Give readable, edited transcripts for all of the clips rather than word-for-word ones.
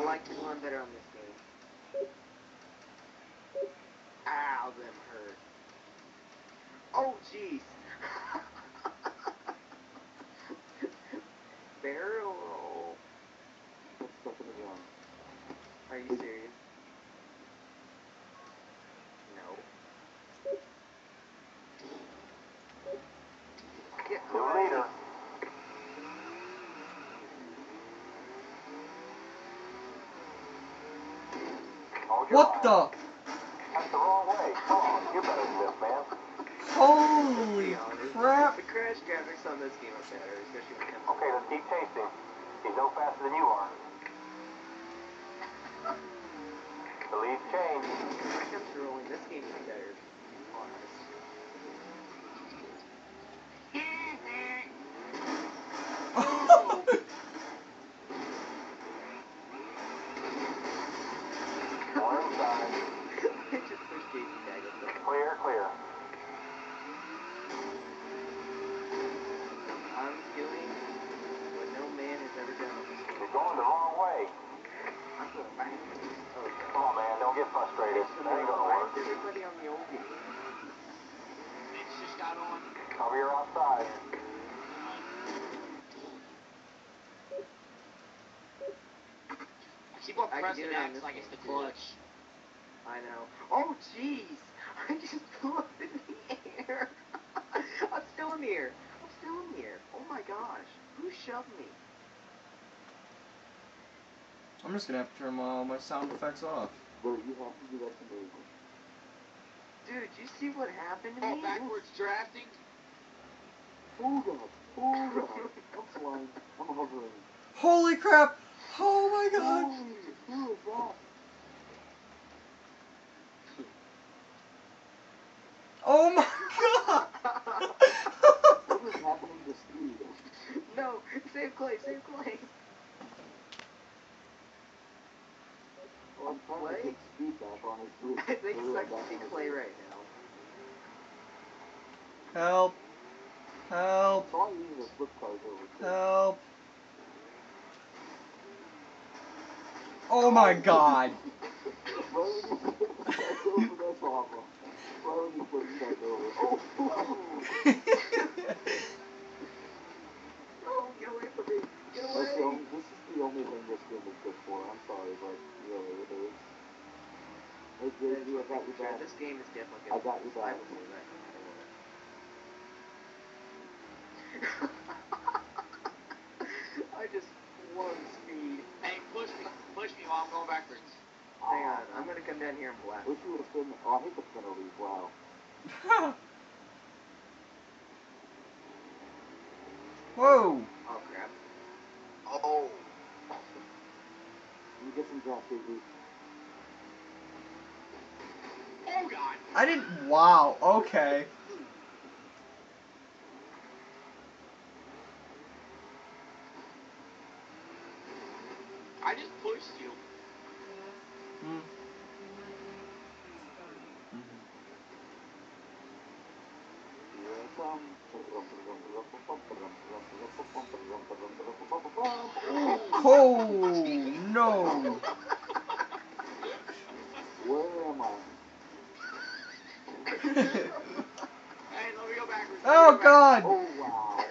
like to run better on this game. Ow, them hurt. Oh, jeez. Barrel roll. Let's stuck in the ground. Are you serious? No. Get New leader. What the? That's the wrong way. Come on, you're better than this, man. Holy crap. The crash graphics on this game are better, especially when it comes Okay, let's keep chasing. He's no faster than you are. The lead's changed. when it comes to rolling, this game is better. To be honest. One inside. I just pushed JP back up there. Clear, clear. I'm doing what no man has ever done on this You're game. going the wrong way. I'm going back. Oh, Come on, man, don't get frustrated. That ain't gonna why work. is everybody on the old game? It's just got on. Cover your outside. I keep on I can pressing do it on X this like it's the one, too. clutch. I know. Oh, jeez! I just flew up in the air. I'm still in the air. I'm still in the air. Oh my gosh. Who shoved me? I'm just gonna have to turn all my sound effects off. Well, you have to do that to me. Dude, you see what happened to Oh, me? backwards drafting. Hold up. Hold up. I'm flying. I'm hovering. Holy crap! Oh my god! Holy, who is that? Oh my god! What is happening to Steve? No, save Clay, save Clay. Well, I'm trying to get speed back on his roof. I think it's like see Clay right now. Help! Help! So all you need is flip cars over. Help! Oh my god! Why would you flip back over? That's awful. Why would you flip back over? Oh! Oh, get away from me. Get This is away. the only thing this game is good for. I'm sorry, but really, it is. Hey, JD, I got you back. This game is definitely I good. got you I back. will say that no matter what. I just won speed. Hey, push me while I'm going backwards. Hang on, I'm gonna come down here and blast. Wish you would have been. Oh, I hate the penalties. Wow. Whoa! Oh crap. Oh. You get some draft, JD. Oh, God. I didn't. Wow, okay. I just pushed you. Hmm. Oh no! Where am I? Hey, let me go backwards. Oh god! Oh wow!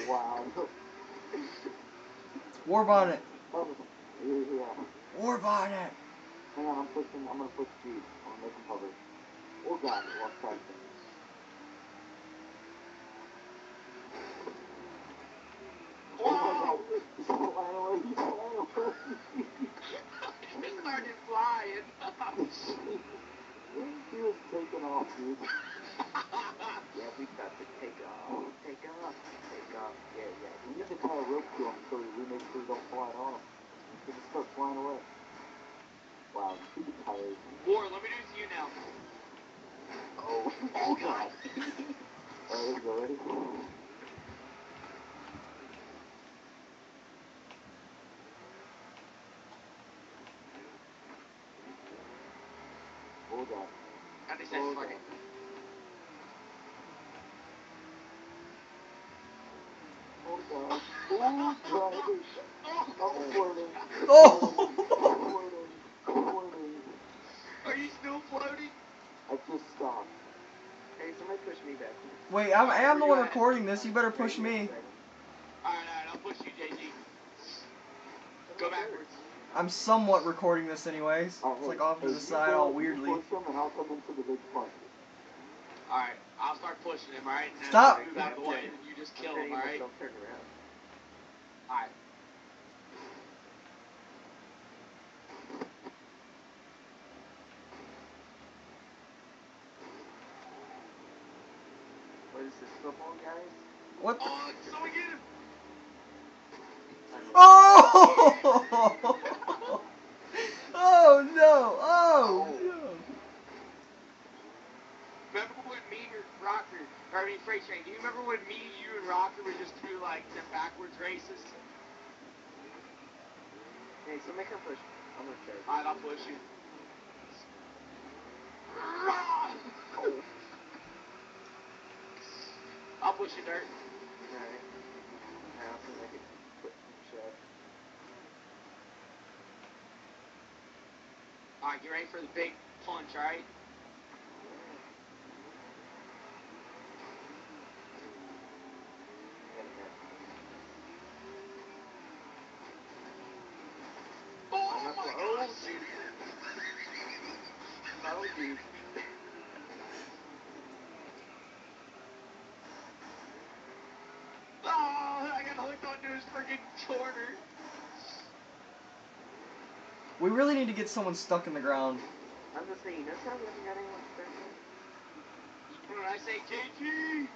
Wow! War bonnet! Yeah. War bonnet! Hang on, I'm pushing. I'm gonna push speed. I'm gonna make him hover. Oh god! I lost traction. Oh my god! He's flying away! He's flying away! He started flying. He was taking off, dude. Yeah, we about to take off. Take off. Take off. Yeah, yeah. We need to tie a rope to him so we make sure he don't fly off. He just start flying away. Wow, stupid tires. War, let me do this to you now. Oh, Oh, God. Alright, let's go. Ready? Oh god. And they said, Oh fuck god. it. Oh god. Oh god. I'm floating. Oh! I'm floating. Are you still floating? I just stopped. Hey, somebody push me back. Wait, I am the one recording this. You better push me. Alright, I'll push you, JG. Go backwards. I'm somewhat recording this anyways. Alright, It's like hey, off to hey, the you side go, all you weirdly. push him and I'll come into the big punch. Alright, I'll start pushing him, alright? And then Stop. I'll move out of the way, and then you just kill him, alright? Turn around. Alright. What is this, football, guys? What the? Oh, someone get him! Oh! Oh no! Oh no! Remember when me and Rocker, or I mean Freight Train, do you remember when me, you, and Rocker would just do like the backwards races? Hey, somebody come push me. I'm gonna try. Alright, I'll push you. I'll push you, Dirt. Alright. Now, so I can put shove. Alright, get ready for the big punch, alright? Oh my gosh! Oh, geez. Oh, I got hooked onto his freaking corner. We really need to get someone stuck in the ground. I'm just saying, notice how we haven't got anyone stuck in? When I say JG!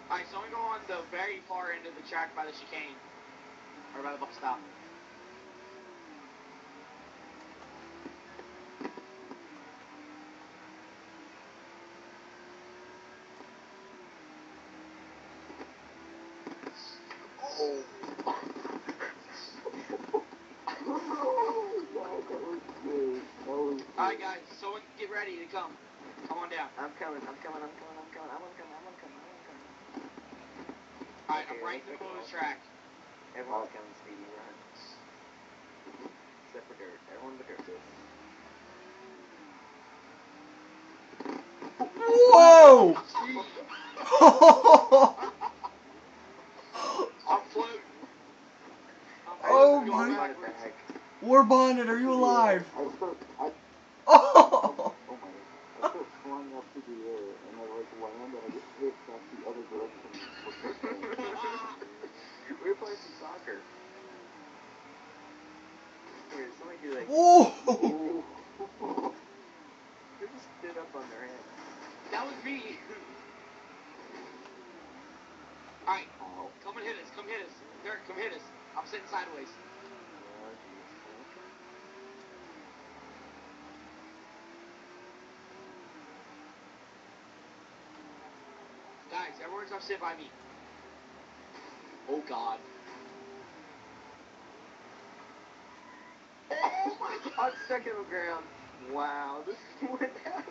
Alright, so I'm gonna go on the very far end of the track by the chicane. Or by the bus stop. Alright guys, someone get ready to come. Come on down. I'm coming. I wanna come. Alright, Okay, I'm right in the middle of the track. Everyone's coming, Speedy, run. Except for Dirt. Everyone but Dirt. Whoa! I'm floating. Oh I'm my- going backwards. War Bonnet, are you alive? I start Oh! flying up to the air and I like land and I get hit back the other direction. We were playing some soccer. Here, somebody do like... Whoa! They just stood up on their head. That was me. Alright, come and hit us. Come hit us. Dirt, come hit us. I'm sitting sideways. Oh, jeez. Guys, everyone come sit by me. Oh god. Oh my god, I'm stuck in the ground. Wow, this is what happened.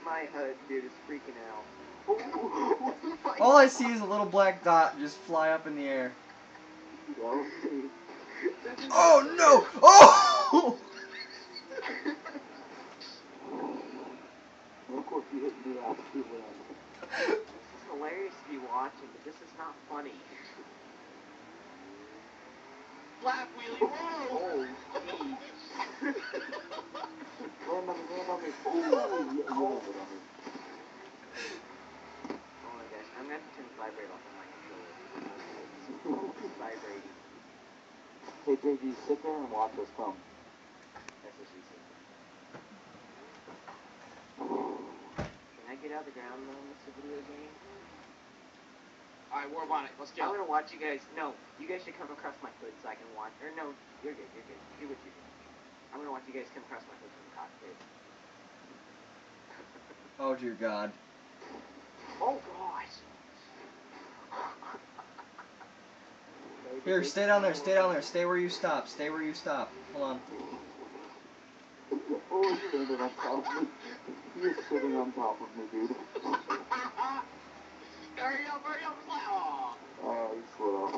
My HUD dude is freaking out. Oh my All I see is a little black dot just fly up in the air. Oh no! Oh! And of course you hit me out too well. This is hilarious to be watching, but this is not funny. Flap wheelie, whoa! Oh, Land on me. Oh, you landed on me. oh my gosh, I'm gonna have to turn the vibrate off on my controller. It's vibrating. Hey JG, sit there and watch us come. That's what she said. Can I get out of the ground though in this video game? Alright, War Bonnet, let's I'm go. gonna watch you guys. No, you guys should come across my hood so I can watch. Or no, you're good. Do what you do. I'm gonna watch you guys come across my hood from the cockpit. Oh dear God. Oh gosh. Here, stay down there, stay down there, stay where you stop, stay where you stop. Hold on. Oh, you landed on top of me. You're sitting on top of me, dude. Hurry up, fly. Aw. You slid off.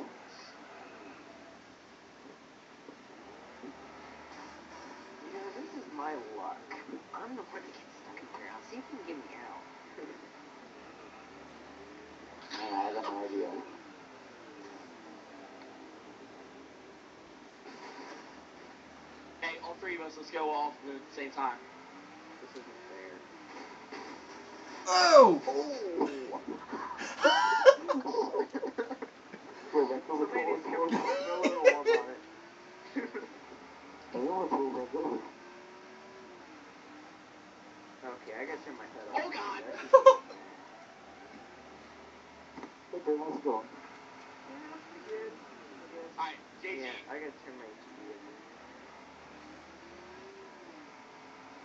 You know, this is my luck. I'm the one that gets stuck in the ground. See if you can get me out. I got no idea. Hey, all three of us, let's go off at the same time. This isn't fair. Oh! Oh! Go back over, Somebody go needs to over, throw a little warm on it. I don't want to pull back over. Okay, I gotta turn my head off. Oh, God. Okay, let's go. Yeah, that's pretty good. Alright, JT. Yeah, I gotta turn my TV off.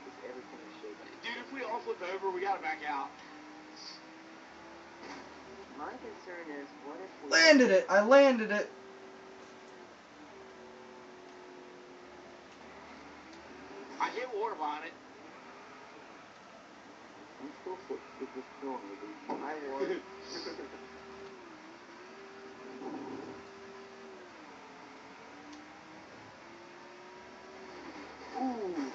Because everything is shaking. Dude, if we all flip over, we gotta back out. My concern is, what if we... Landed it! I landed it! I hit water behind it. I'm still just chilling with you. I was. Ooh.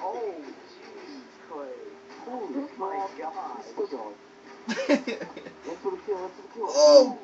Oh, jeez, Clay. Holy Oh my crap. God. He's still going. Let's for the kill, let's for the kill. Oh!